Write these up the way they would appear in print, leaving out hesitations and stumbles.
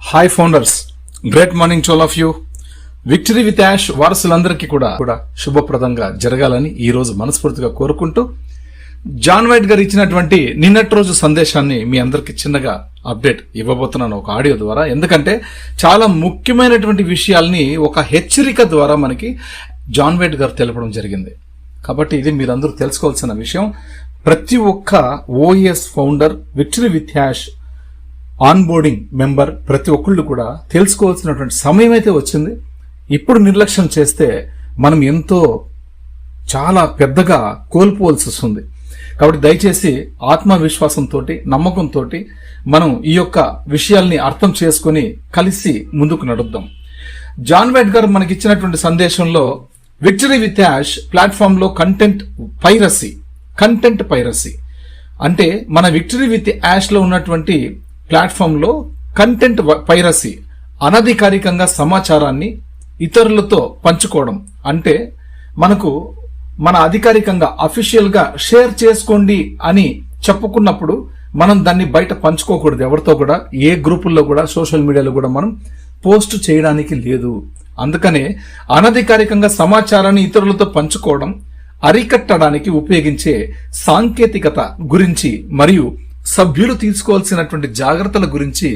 Hi founders, great morning to all of you. Victory with యాష్ వారసులందరికీ కూడా శుభప్రదంగా జరగాలని ఈ రోజు మనస్ఫూర్తిగా కోరుకుంటూ జాన్ వైట్ గారు ఇచ్చినటువంటి నిన్నటి రోజు సందేశాన్ని మీ అందరికి చిన్నగా అప్డేట్ ఇవ్వబోతున్నాను ఒక ఆడియో ద్వారా. ఎందుకంటే చాలా ముఖ్యమైనటువంటి విషయాల్ని ఒక హెచ్చరిక ద్వారా మనకి జాన్ వైట్ గారు తెలపడం జరిగింది. కాబట్టి ఇది మీరందరూ తెలుసుకోవాల్సిన విషయం. ప్రతి ఒక్క OS founder, victory with Ash onboarding member ప్రతి ఒక్కళ్ళు కూడా తెలుసుకోవాల్సినటువంటి సమయం అయితే వచ్చింది. ఇప్పుడు నిర్లక్ష్యం చేస్తే మనం ఎంతో చాలా పెద్దగా కోల్పోవలసి వస్తుంది. కాబట్టి దయచేసి ఆత్మవిశ్వాసంతో, నమ్మకంతో మనం ఈ యొక్క విషయాల్ని అర్థం చేసుకుని కలిసి ముందుకు నడుద్దాం. జాన్ వైట్ గారు మనకి ఇచ్చినటువంటి సందేశంలో విక్టరీ విత్ యాష్ ప్లాట్ఫామ్ లో కంటెంట్ పైరసీ అంటే మన విక్టరీ విత్ యాష్ లో ఉన్నటువంటి ప్లాట్ఫామ్ లో కంటెంట్ పైరసీ, అనధికారికంగా సమాచారాన్ని ఇతరులతో పంచుకోవడం. అంటే మన అధికారికంగా అఫీషియల్ గా షేర్ చేసుకోండి అని చెప్పుకున్నప్పుడు మనం దాన్ని బయట పంచుకోకూడదు. ఎవరితో కూడా, ఏ గ్రూపుల్లో కూడా, సోషల్ మీడియాలో కూడా మనం పోస్ట్ చేయడానికి లేదు. అందుకనే అనధికారికంగా సమాచారాన్ని ఇతరులతో పంచుకోవడం అరికట్టడానికి ఉపయోగించే సాంకేతికత గురించి మరియు సభ్యులు తీసుకోవాల్సినటువంటి జాగ్రత్తల గురించి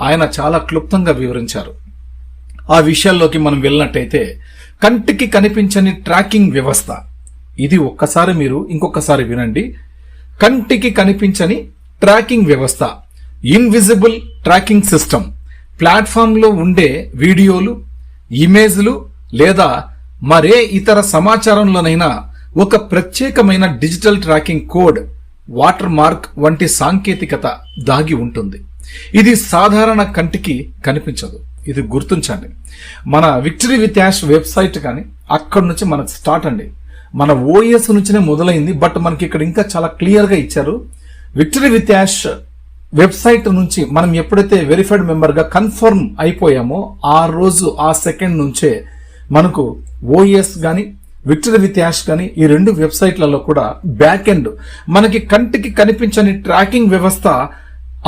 ఆయన చాలా క్లుప్తంగా వివరించారు. ఆ విషయాల్లోకి మనం వెళ్ళినట్టయితే, కంటికి కనిపించని ట్రాకింగ్ వ్యవస్థ. ఇది ఒక్కసారి మీరు ఇంకొకసారి వినండి. కంటికి కనిపించని ట్రాకింగ్ వ్యవస్థ, ఇన్విజిబుల్ ట్రాకింగ్ సిస్టమ్. ప్లాట్ఫామ్ లో ఉండే వీడియోలు, ఇమేజ్లు లేదా మరే ఇతర సమాచారంలోనైనా ఒక ప్రత్యేకమైన digital tracking code, water mark వంటి సాంకేతికత దాగి ఉంటుంది. ఇది సాధారణ కంటికి కనిపించదు. ఇది గుర్తుంచండి. మన విక్టరీ విత్ యాష్ వెబ్సైట్ కానీ అక్కడి నుంచి మనకు స్టార్ట్ అండి. మన ఓఎస్ నుంచినే మొదలైంది. బట్ మనకి ఇక్కడ ఇంకా చాలా క్లియర్ గా ఇచ్చారు. విక్టరీ విత్ యాష్ వెబ్సైట్ నుంచి మనం ఎప్పుడైతే వెరిఫైడ్ మెంబర్ గా కన్ఫర్మ్ అయిపోయామో ఆ రోజు, ఆ సెకండ్ నుంచే మనకు ఓఎస్ గాని విక్టరీ విత్ యాష్ కానీ ఈ రెండు వెబ్సైట్లలో కూడా బ్యాక్ ఎండ్ మనకి కంటికి కనిపించని ట్రాకింగ్ వ్యవస్థ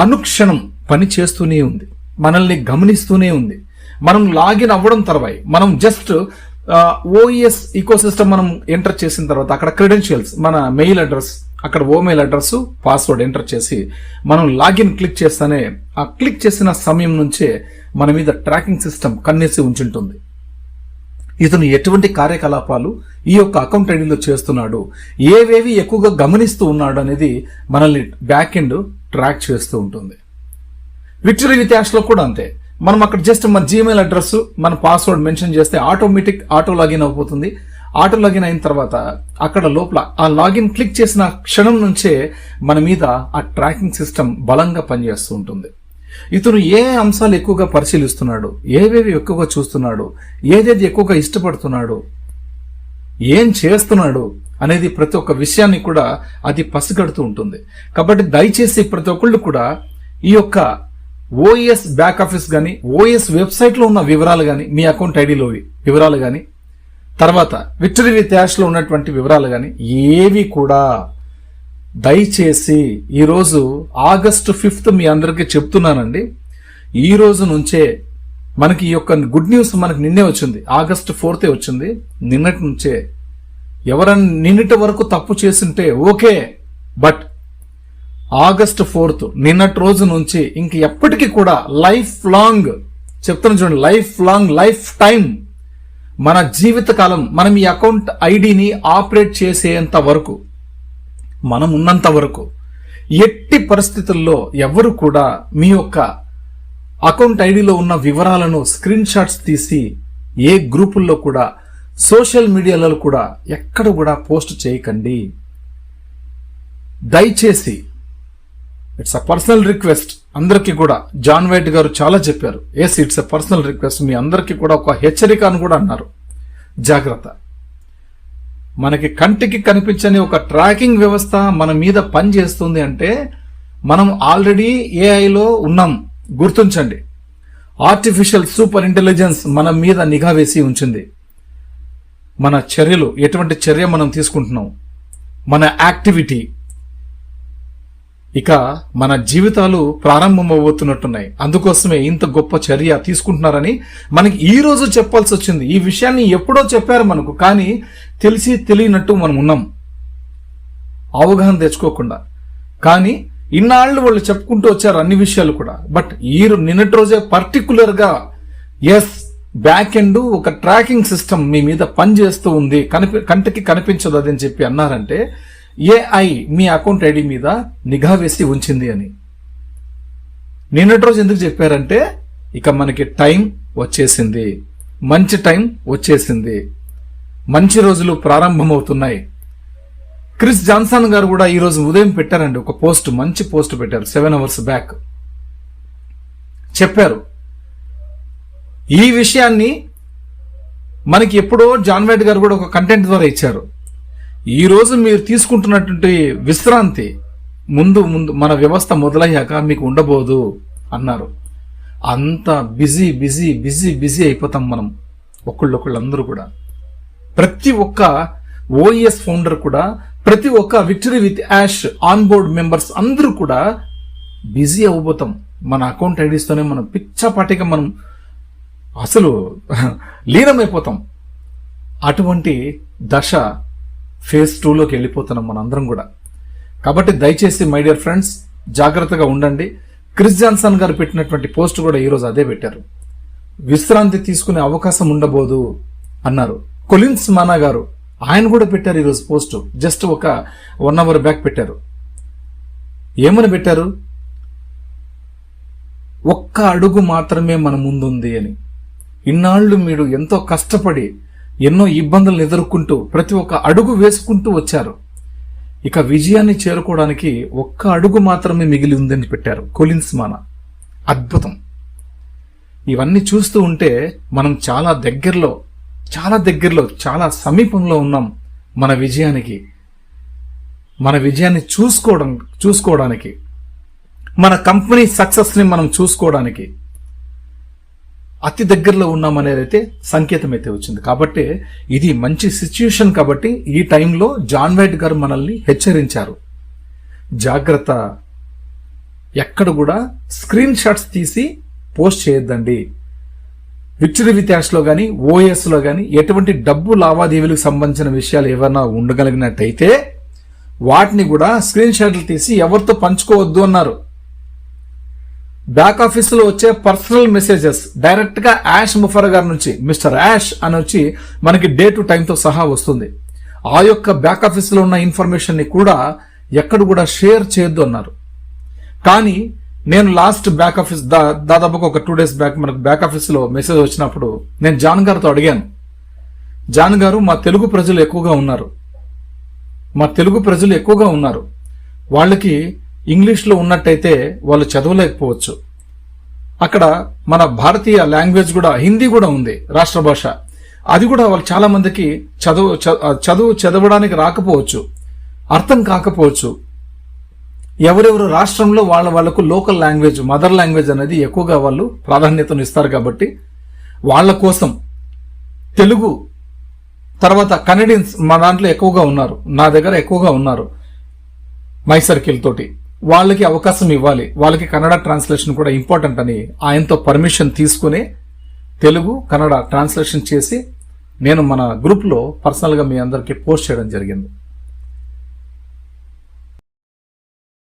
అనుక్షణం పని చేస్తూనే ఉంది, మనల్ని గమనిస్తూనే ఉంది. మనం లాగిన్ అవ్వడం తర్వాత మనం జస్ట్ ఓఎస్ ఈకోసిస్టమ్ మనం ఎంటర్ చేసిన తర్వాత అక్కడ క్రెడెన్షియల్స్, మన మెయిల్ అడ్రస్, అక్కడ ఓమెయిల్ అడ్రస్, పాస్వర్డ్ ఎంటర్ చేసి మనం లాగిన్ క్లిక్ చేస్తానే ఆ క్లిక్ చేసిన సమయం నుంచే మన మీద ట్రాకింగ్ సిస్టమ్ కన్నేసి ఉంచుంటుంది. ఇతను ఎటువంటి కార్యకలాపాలు ఈ యొక్క అకౌంట్ ఐడిలో చేస్తున్నాడు, ఏవేవి ఎక్కువగా గమనిస్తూ ఉన్నాడు అనేది మనల్ని బ్యాక్ ఎండ్ ట్రాక్ చేస్తూ ఉంటుంది. విక్టరీ విత్ యాష్ లో కూడా అంతే. మనం అక్కడ జస్ట్ మన జీమెయిల్ అడ్రస్, మన పాస్వర్డ్ మెన్షన్ చేస్తే ఆటో లాగిన్ అయిపోతుంది. ఆటో లాగిన్ అయిన తర్వాత అక్కడ లోపల ఆ లాగిన్ క్లిక్ చేసిన క్షణం నుంచే మన మీద ఆ ట్రాకింగ్ సిస్టమ్ బలంగా పనిచేస్తూ ఉంటుంది. ఇతను ఏ అంశాలు ఎక్కువగా పరిశీలిస్తున్నాడు, ఏవేవి ఎక్కువగా చూస్తున్నాడు, ఏదేది ఎక్కువగా ఇష్టపడుతున్నాడు, ఏం చేస్తున్నాడు అనేది ప్రతి ఒక్క విషయాన్ని కూడా అది పసిగడుతూ ఉంటుంది. కాబట్టి దయచేసి ప్రతి ఒక్కళ్ళు కూడా ఈ యొక్క ఓఎస్ బ్యాక్ ఆఫీస్ గాని, ఓఎస్ వెబ్సైట్ లో ఉన్న వివరాలు గాని, మీ అకౌంట్ ఐడిలో వివరాలు గాని, తర్వాత విక్టరీ విత్ యాష్ లో ఉన్నటువంటి వివరాలు గాని ఏవి కూడా దయచేసి ఈరోజు ఆగస్టు 5 మీ అందరికీ చెప్తున్నానండి. ఈ రోజు నుంచే మనకి ఈ యొక్క గుడ్ న్యూస్ మనకి నిన్నే వచ్చింది. ఆగస్టు 4 వచ్చింది. నిన్నటి నుంచే ఎవరన్నా నిన్నటి వరకు తప్పు చేసింటే ఓకే, బట్ ఆగస్టు 4 నిన్నటి రోజు నుంచి ఇంక ఎప్పటికీ కూడా లైఫ్ లాంగ్ చెప్తాను చూడండి, లైఫ్ టైం మన జీవితకాలం మనం ఈ అకౌంట్ ఐడిని ఆపరేట్ చేసేంత వరకు, మనం ఉన్నంత వరకు ఎట్టి పరిస్థితుల్లో ఎవరు కూడా మీ యొక్క అకౌంట్ ఐడిలో ఉన్న వివరాలను స్క్రీన్ షాట్స్ తీసి ఏ గ్రూపుల్లో కూడా, సోషల్ మీడియాలో కూడా ఎక్కడ కూడా పోస్ట్ చేయకండి. దయచేసి ఇట్స్ అ పర్సనల్ రిక్వెస్ట్. అందరికీ కూడా జాన్ వైట్ గారు చాలా చెప్పారు. It's a personal request. మీ అందరికీ కూడా ఒక హెచ్చరిక అని కూడా అన్నారు. జాగ్రత్త. మనకి కంటికి కనిపించని ఒక ట్రాకింగ్ వ్యవస్థ మన మీద పనిచేస్తుంది అంటే మనం ఆల్రెడీ ఏఐలో ఉన్నాం. గుర్తుంచండి, ఆర్టిఫిషియల్ సూపర్ ఇంటెలిజెన్స్ మన మీద నిఘా వేసి ఉంచింది. మన చర్యలు, ఎటువంటి చర్య మనం తీసుకుంటున్నాం, మన యాక్టివిటీ, ఇక మన జీవితాలు ప్రారంభమవుతున్నట్టున్నాయి. అందుకోసమే ఇంత గొప్ప చర్య తీసుకుంటున్నారని మనకి ఈ రోజు చెప్పాల్సి వచ్చింది. ఈ విషయాన్ని ఎప్పుడో చెప్పారు మనకు, కానీ తెలిసి తెలియనట్టు మనం ఉన్నాం, అవగాహన తెచ్చుకోకుండా. కానీ ఇన్నాళ్ళు వాళ్ళు చెప్పుకుంటూ వచ్చారు అన్ని విషయాలు కూడా. బట్ నిన్నటి రోజే పర్టికులర్ గా ఎస్, బ్యాక్ ఎండ్ ఒక ట్రాకింగ్ సిస్టమ్ మీ మీద పనిచేస్తూ ఉంది, కంటికి కనిపించదు అదని చెప్పి అన్నారంటే ఏఐ మీ అకౌంట్ ఐడి మీద నిఘా వేసి ఉంచింది అని. నిన్నటి రోజు ఎందుకు చెప్పారంటే ఇక మనకి టైం వచ్చేసింది, మంచి టైం వచ్చేసింది, మంచి రోజులు ప్రారంభమవుతున్నాయి. క్రిస్ జాన్సన్ గారు కూడా ఈ రోజు ఉదయం పెట్టారండి ఒక పోస్ట్, మంచి పోస్ట్ పెట్టారు. 7 hours బ్యాక్ చెప్పారు ఈ విషయాన్ని. మనకి ఎప్పుడో జాన్ వైట్ గారు కూడా ఒక కంటెంట్ ద్వారా ఇచ్చారు. ఈ రోజు మీరు తీసుకుంటున్నటువంటి విశ్రాంతి ముందు మన వ్యవస్థ మొదలయ్యాక మీకు ఉండబోదు అన్నారు. అంత బిజీ బిజీ బిజీ బిజీ అయిపోతాం మనం ఒకళ్ళొకళ్ళందరూ కూడా. ప్రతి ఒక్క ఓఎస్ ఫౌండర్ కూడా, ప్రతి ఒక్క victory with Ash on board members అందరూ కూడా బిజీ అవ్వబోతాం. మన అకౌంట్ ఐడీస్తోనే మనం పిచ్చాపాటిగా మనం అసలు లీనమైపోతాం. అటువంటి దశ ఫేజ్ 2లోకి వెళ్ళిపోతున్నాం మనందరం కూడా. కాబట్టి దయచేసి మై డియర్ ఫ్రెండ్స్ జాగ్రత్తగా ఉండండి. క్రిస్ జాన్సన్ గారు పెట్టినటువంటి పోస్ట్ కూడా ఈరోజు అదే పెట్టారు. విశ్రాంతి తీసుకునే అవకాశం ఉండబోదు అన్నారు. కొలిన్స్ మానా గారు ఆయన కూడా పెట్టారు ఈరోజు పోస్ట్, జస్ట్ ఒక 1 hour బ్యాక్ పెట్టారు. ఏమని పెట్టారు? ఒక్క అడుగు మాత్రమే మన ముందుంది అని. ఇన్నాళ్లు మీరు ఎంతో కష్టపడి ఎన్నో ఇబ్బందులను ఎదుర్కొంటూ ప్రతి ఒక్క అడుగు వేసుకుంటూ వచ్చారు. ఇక విజయాన్ని చేరుకోవడానికి ఒక్క అడుగు మాత్రమే మిగిలి ఉందని పెట్టారు కొలిన్స్ మానా. అద్భుతం. ఇవన్నీ చూస్తూ ఉంటే మనం చాలా దగ్గరలో చాలా సమీపంలో ఉన్నాం మన విజయాన్ని చూసుకోవడానికి, మన కంపెనీ సక్సెస్ ని మనం చూసుకోవడానికి అతి దగ్గరలో ఉన్నామనేది అయితే సంకేతం అయితే వచ్చింది. కాబట్టి ఇది మంచి సిచ్యుయేషన్. కాబట్టి ఈ టైంలో జాన్ వైట్ గారు మనల్ని హెచ్చరించారు, జాగ్రత్త, ఎక్కడ కూడా స్క్రీన్ షాట్స్ తీసి పోస్ట్ చేయొద్దండి. విక్టరీ విత్ యాష్ లో గానీ ఓఎస్ లో గానీ ఎటువంటి డబ్బు లావాదేవీలకు సంబంధించిన విషయాలు ఏమైనా ఉండగలిగినట్టయితే వాటిని కూడా స్క్రీన్ షాట్లు తీసి ఎవరితో పంచుకోవద్దు అన్నారు. బ్యాక్ ఆఫీస్ లో వచ్చే పర్సనల్ మెసేజెస్ డైరెక్ట్ గా యాష్ ముఫర్ గారి నుంచి మిస్టర్ యాష్ అని వచ్చి మనకి డే టు టైంతో సహా వస్తుంది. ఆ యొక్క బ్యాక్ ఆఫీస్ లో ఉన్న ఇన్ఫర్మేషన్ ని కూడా ఎక్కడ కూడా షేర్ చేయొద్దు అన్నారు. కానీ నేను లాస్ట్ బ్యాక్ ఆఫీస్ దాదాపుగా ఒక 2 days బ్యాక్ మనకు బ్యాక్ ఆఫీస్ లో మెసేజ్ వచ్చినప్పుడు నేను జాన్ గారితో అడిగాను, జాన్ గారు మా తెలుగు ప్రజలు ఎక్కువగా ఉన్నారు, వాళ్ళకి ఇంగ్లీష్ లో ఉన్నట్టయితే వాళ్ళు చదవలేకపోవచ్చు. అక్కడ మన భారతీయ లాంగ్వేజ్ కూడా హిందీ కూడా ఉంది, రాష్ట్ర భాష. అది కూడా వాళ్ళు చాలా మందికి చదవడానికి రాకపోవచ్చు, అర్థం కాకపోవచ్చు. ఎవరెవరు రాష్ట్రంలో వాళ్ళకు లోకల్ లాంగ్వేజ్, మదర్ లాంగ్వేజ్ అనేది ఎక్కువగా వాళ్ళు ప్రాధాన్యతను ఇస్తారు. కాబట్టి వాళ్ళ కోసం తెలుగు, తర్వాత కన్నడియన్స్ మా దాంట్లో ఎక్కువగా ఉన్నారు, నా దగ్గర ఎక్కువగా ఉన్నారు మై సర్కిల్ తోటి. వాళ్ళకి అవకాశం ఇవ్వాలి, వాళ్ళకి కన్నడ ట్రాన్స్లేషన్ కూడా ఇంపార్టెంట్ అని ఆయనతో పర్మిషన్ తీసుకుని తెలుగు కన్నడ ట్రాన్స్లేషన్ చేసి నేను మన గ్రూప్ లో పర్సనల్ గా మీ అందరికీ పోస్ట్ చేయడం జరిగింది.